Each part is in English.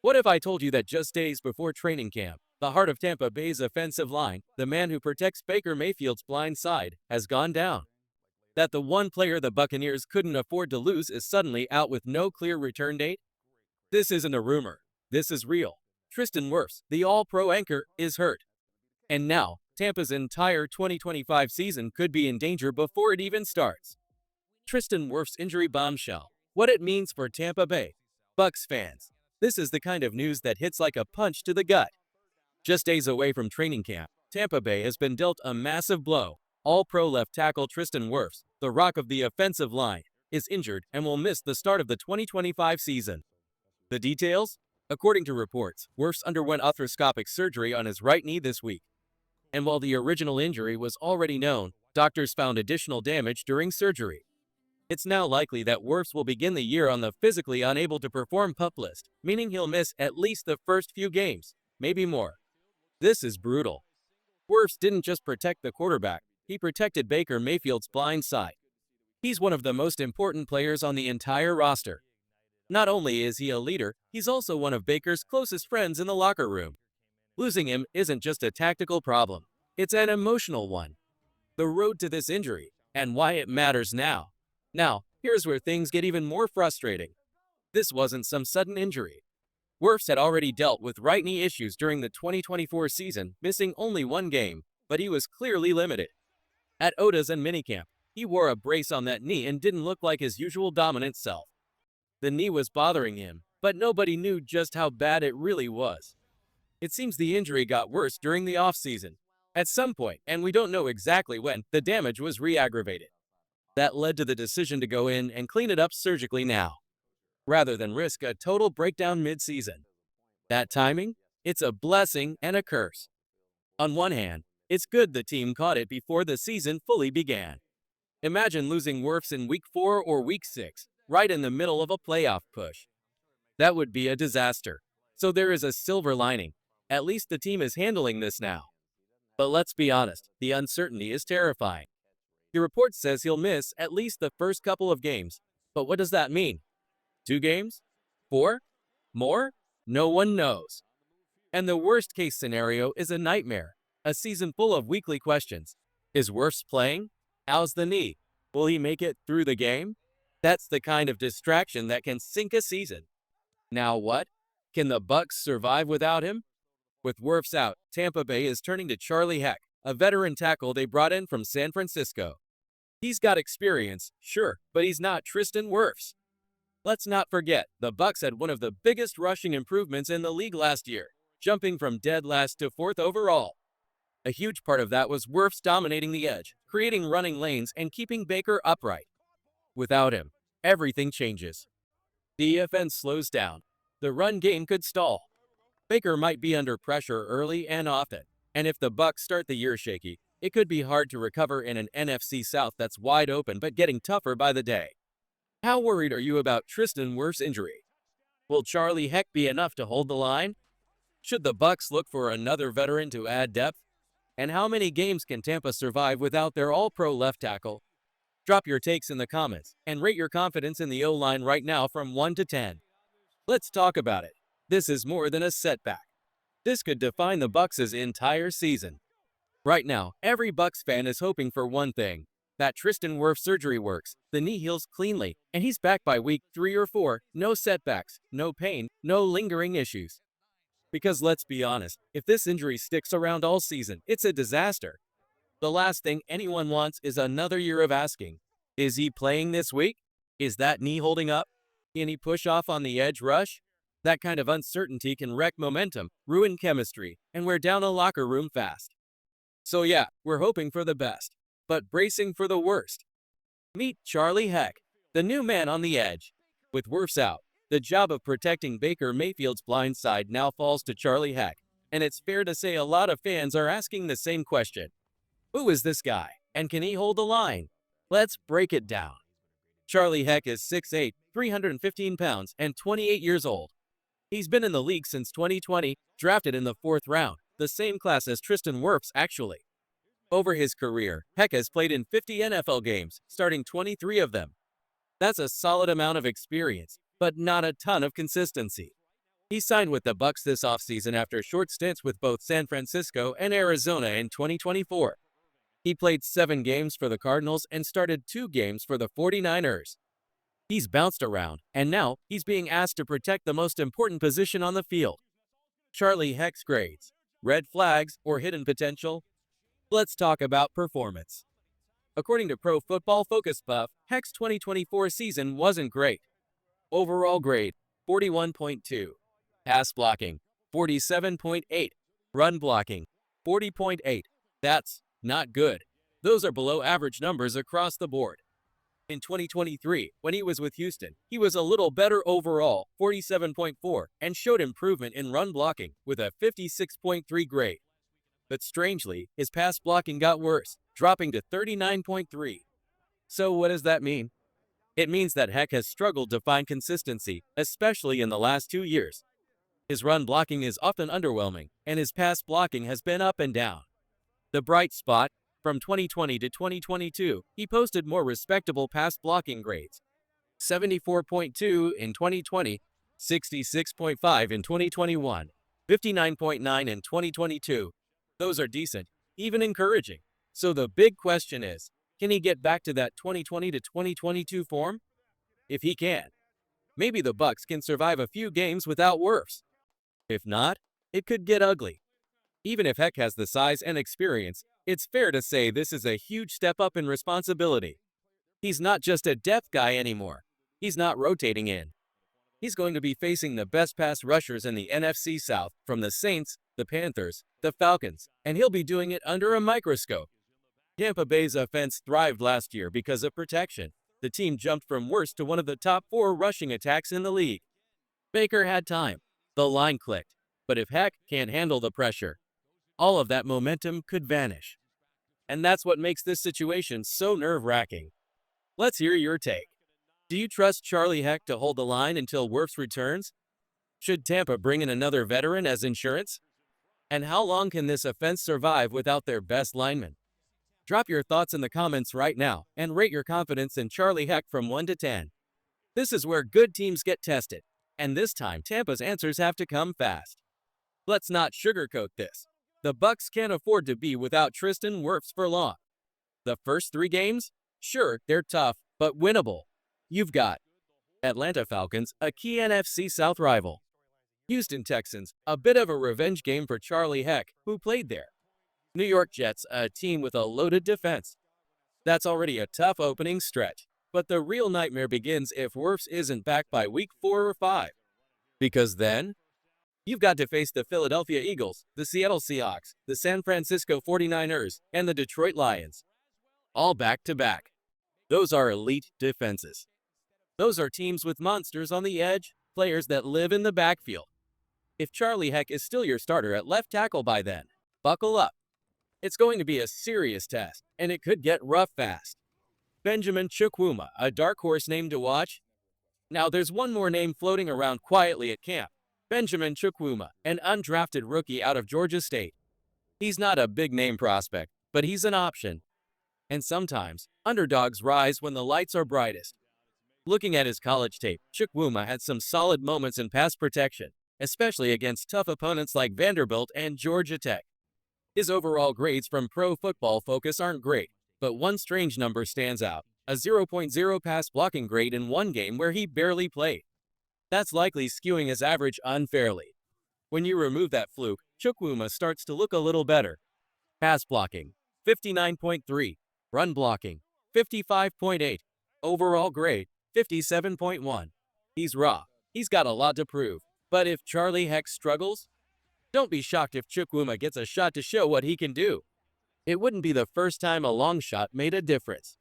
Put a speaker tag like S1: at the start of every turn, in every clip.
S1: What if I told you that just days before training camp, the heart of Tampa Bay's offensive line, the man who protects Baker Mayfield's blind side, has gone down? That the one player the Buccaneers couldn't afford to lose is suddenly out with no clear return date? This isn't a rumor. This is real. Tristan Wirfs, the All-Pro anchor, is hurt. And now, Tampa's entire 2025 season could be in danger before it even starts. Tristan Wirfs' injury bombshell. What it means for Tampa Bay Bucs fans. This is the kind of news that hits like a punch to the gut. Just days away from training camp, Tampa Bay has been dealt a massive blow. All-Pro left tackle Tristan Wirfs, the rock of the offensive line, is injured and will miss the start of the 2025 season. The details? According to reports, Wirfs underwent arthroscopic surgery on his right knee this week. And while the original injury was already known, doctors found additional damage during surgery. It's now likely that Wirfs will begin the year on the physically unable to perform PUP list, meaning he'll miss at least the first few games, maybe more. This is brutal. Wirfs didn't just protect the quarterback, he protected Baker Mayfield's blind side. He's one of the most important players on the entire roster. Not only is he a leader, he's also one of Baker's closest friends in the locker room. Losing him isn't just a tactical problem, it's an emotional one. The road to this injury, and why it matters now. Now, here's where things get even more frustrating. This wasn't some sudden injury. Wirfs had already dealt with right knee issues during the 2024 season, missing only one game, but he was clearly limited. At OTAs and minicamp, he wore a brace on that knee and didn't look like his usual dominant self. The knee was bothering him, but nobody knew just how bad it really was. It seems the injury got worse during the offseason. At some point, and we don't know exactly when, the damage was re-aggravated. That led to the decision to go in and clean it up surgically now, rather than risk a total breakdown mid-season. That timing? It's a blessing and a curse. On one hand, it's good the team caught it before the season fully began. Imagine losing Wirfs in Week 4 or Week 6, right in the middle of a playoff push. That would be a disaster. So there is a silver lining. At least the team is handling this now. But let's be honest, the uncertainty is terrifying. The report says he'll miss at least the first couple of games. But what does that mean? 2 games? 4? More? No one knows. And the worst-case scenario is a nightmare. A season full of weekly questions. Is Wirfs playing? How's the knee? Will he make it through the game? That's the kind of distraction that can sink a season. Now what? Can the Bucs survive without him? With Wirfs out, Tampa Bay is turning to Charlie Heck, a veteran tackle they brought in from San Francisco. He's got experience, sure, but he's not Tristan Wirfs. Let's not forget, the Bucs had one of the biggest rushing improvements in the league last year, jumping from dead last to 4th overall. A huge part of that was Wirfs dominating the edge, creating running lanes and keeping Baker upright. Without him, everything changes. The offense slows down. The run game could stall. Baker might be under pressure early and often, and if the Bucs start the year shaky, it could be hard to recover in an NFC South that's wide open but getting tougher by the day. How worried are you about Tristan Wirfs' injury? Will Charlie Heck be enough to hold the line? Should the Bucs look for another veteran to add depth? And how many games can Tampa survive without their all-pro left tackle? Drop your takes in the comments and rate your confidence in the O-line right now from 1 to 10. Let's talk about it. This is more than a setback. This could define the Bucs' entire season. Right now, every Bucs fan is hoping for one thing: that Tristan Wirfs surgery works, the knee heals cleanly, and he's back by week 3 or 4, no setbacks, no pain, no lingering issues. Because let's be honest, if this injury sticks around all season, it's a disaster. The last thing anyone wants is another year of asking, is he playing this week? Is that knee holding up? Can he push off on the edge rush? That kind of uncertainty can wreck momentum, ruin chemistry, and wear down a locker room fast. So yeah, we're hoping for the best, but bracing for the worst. Meet Charlie Heck, the new man on the edge. With Wirfs out, the job of protecting Baker Mayfield's blind side now falls to Charlie Heck, and it's fair to say a lot of fans are asking the same question. Who is this guy, and can he hold the line? Let's break it down. Charlie Heck is 6'8", 315 pounds, and 28 years old. He's been in the league since 2020, drafted in the 4th round, the same class as Tristan Wirfs actually. Over his career, Heck has played in 50 NFL games, starting 23 of them. That's a solid amount of experience, but not a ton of consistency. He signed with the Bucs this offseason after short stints with both San Francisco and Arizona in 2024. He played 7 games for the Cardinals and started 2 games for the 49ers. He's bounced around, and now he's being asked to protect the most important position on the field. Charlie Heck's grades, red flags, or hidden potential? Let's talk about performance. According to Pro Football Focus Buff, Heck's 2024 season wasn't great. Overall grade, 41.2. Pass blocking, 47.8. Run blocking, 40.8. That's not good. Those are below average numbers across the board. In 2023, when he was with Houston, he was a little better overall, 47.4, and showed improvement in run blocking with a 56.3 grade. But strangely, his pass blocking got worse, dropping to 39.3. So what does that mean? It means that Heck has struggled to find consistency, especially in the last 2 years. His run blocking is often underwhelming, and his pass blocking has been up and down. The bright spot, from 2020 to 2022, he posted more respectable pass blocking grades. 74.2 in 2020, 66.5 in 2021, 59.9 in 2022. Those are decent, even encouraging. So the big question is, can he get back to that 2020 to 2022 form? If he can, maybe the Bucs can survive a few games without Wirfs. If not, it could get ugly. Even if Heck has the size and experience, it's fair to say this is a huge step up in responsibility. He's not just a depth guy anymore. He's not rotating in. He's going to be facing the best pass rushers in the NFC South, from the Saints, the Panthers, the Falcons, and he'll be doing it under a microscope. Tampa Bay's offense thrived last year because of protection. The team jumped from worst to one of the top 4 rushing attacks in the league. Baker had time. The line clicked. But if Heck can't handle the pressure, all of that momentum could vanish. And that's what makes this situation so nerve-wracking. Let's hear your take. Do you trust Charlie Heck to hold the line until Wirfs returns? Should Tampa bring in another veteran as insurance? And how long can this offense survive without their best lineman? Drop your thoughts in the comments right now and rate your confidence in Charlie Heck from 1 to 10. This is where good teams get tested, and this time Tampa's answers have to come fast. Let's not sugarcoat this. The Bucs can't afford to be without Tristan Wirfs for long. The first 3 games? Sure, they're tough, but winnable. You've got Atlanta Falcons, a key NFC South rival. Houston Texans, a bit of a revenge game for Charlie Heck, who played there. New York Jets, a team with a loaded defense. That's already a tough opening stretch, but the real nightmare begins if Wirfs isn't back by week 4 or 5. Because then, you've got to face the Philadelphia Eagles, the Seattle Seahawks, the San Francisco 49ers, and the Detroit Lions. All back-to-back. Those are elite defenses. Those are teams with monsters on the edge, players that live in the backfield. If Charlie Heck is still your starter at left tackle by then, buckle up. It's going to be a serious test, and it could get rough fast. Benjamin Chukwuma, a dark horse name to watch? Now there's one more name floating around quietly at camp. Benjamin Chukwuma, an undrafted rookie out of Georgia State. He's not a big-name prospect, but he's an option. And sometimes, underdogs rise when the lights are brightest. Looking at his college tape, Chukwuma had some solid moments in pass protection, especially against tough opponents like Vanderbilt and Georgia Tech. His overall grades from Pro Football Focus aren't great, but one strange number stands out: a 0.0 pass blocking grade in one game where he barely played. That's likely skewing his average unfairly. When you remove that fluke, Chukwuma starts to look a little better. Pass blocking, 59.3. Run blocking, 55.8. Overall grade, 57.1. He's raw. He's got a lot to prove. But if Charlie Heck struggles, don't be shocked if Chukwuma gets a shot to show what he can do. It wouldn't be the first time a long shot made a difference.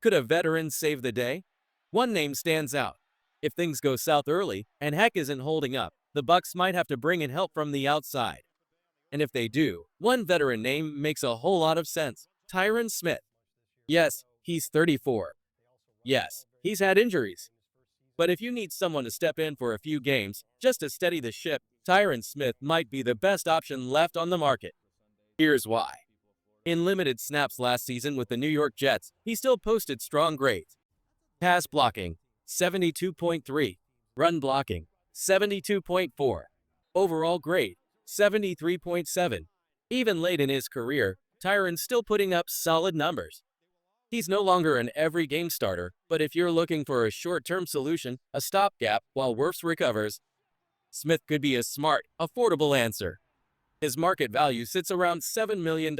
S1: Could a veteran save the day? One name stands out. If things go south early and Heck isn't holding up, the Bucs might have to bring in help from the outside. And if they do, one veteran name makes a whole lot of sense: Tyron Smith. Yes, he's 34. Yes, he's had injuries. But if you need someone to step in for a few games, just to steady the ship, Tyron Smith might be the best option left on the market. Here's why. In limited snaps last season with the New York Jets, he still posted strong grades. Pass blocking, 72.3. Run blocking, 72.4. Overall grade, 73.7. Even late in his career, Tyron's still putting up solid numbers. He's no longer an every-game starter, but if you're looking for a short-term solution, a stopgap while Wirfs recovers, Smith could be a smart, affordable answer. His market value sits around $7 million,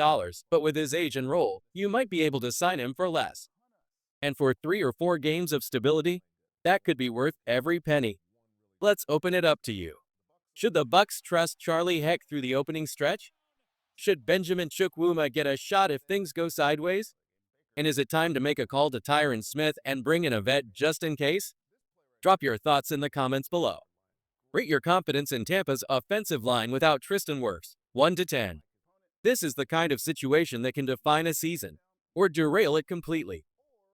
S1: but with his age and role, you might be able to sign him for less. And for 3 or 4 games of stability, that could be worth every penny. Let's open it up to you. Should the Bucs trust Charlie Heck through the opening stretch? Should Benjamin Chukwuma get a shot if things go sideways? And is it time to make a call to Tyron Smith and bring in a vet just in case? Drop your thoughts in the comments below. Rate your confidence in Tampa's offensive line without Tristan Wirfs, 1 to 10. This is the kind of situation that can define a season or derail it completely.